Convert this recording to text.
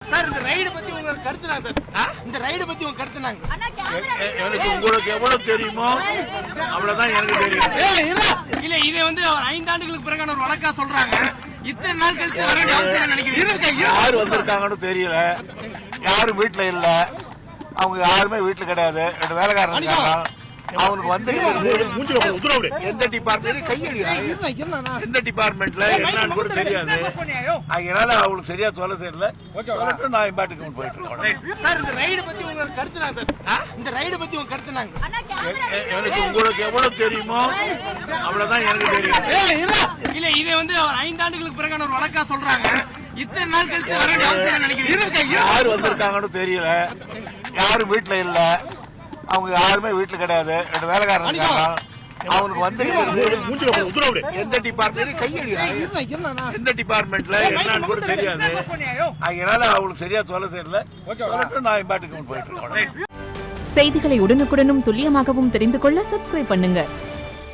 Sir இந்த ride பத்தி உங்களுக்கு கருத்துனாங்க சார். இந்த ரைடு பத்தி உங்க கருத்துனாங்க. எனக்கு உங்களுக்கு எவ்வளவு தெரியுமோ அவ்வளவுதான் எனக்கு தெரியும். இல்ல இதை வந்து ஒரு 5 ஆண்டுகளுக்கு பிறகான ஒரு வழக்கா சொல்றாங்க. இத்தனை நாள் கழிச்சு வர வேண்டிய அவசியம் நினைக்கிறேன். யாரு வந்திருக்காங்கன்னு தெரியல, யாரும் வீட்டுல இல்ல, அவங்க யாருமே வீட்டுல கிடையாது, 2 வேலைக்காரங்க இருக்காங்க. அவனுக்கு வந்து எந்த டிபார்ட்மெண்ட் எந்த டிபார்ட்மெண்ட்ல என்னன்னு கூட தெரியாது. அதனால அவங்களுக்கு சரியா சொல்ல தெரியல. சொல்லட்டும், நான் பாட்டுக்கு போயிட்டு இருக்கேன். சார் இந்த ரைடு பத்தி உங்களுக்கு கருத்துனாங்க சார். இந்த ரைடு பத்தி உங்க கருத்துனாங்க. எனக்கு உங்களுக்கு எவ்வளவு தெரியுமோ அவ்வளவுதான் எனக்கு தெரியும். இல்ல இதை வந்து ஒரு 5 ஆண்டுகளுக்கு பிறகான ஒரு வழக்கா சொல்றாங்க. இத்தனை நாள் கழிச்சு வர வேண்டிய அவசியம் நினைக்கிறேன். யாரு வந்திருக்காங்கன்னு தெரியல, யாரும் வீட்டுல இல்ல, அவங்க யாருமே வீட்டுல கிடையாது, 2 வேலைக்காரங்க இருக்காங்க. அவனுக்கு வந்து எந்த டிபார்ட்மெண்ட் எந்த டிபார்ட்மெண்ட்ல என்னன்னு கூட தெரியாது. அதனால அவங்களுக்கு சரியா சொல்ல தெரியல. சொல்லட்டும், நான் பாட்டுக்கு போயிட்டு இருக்கேன். செய்திகளை உடனுக்குடனும் துல்லியமாகவும் தெரிந்து கொள்ள சப்ஸ்கிரைப் பண்ணுங்க.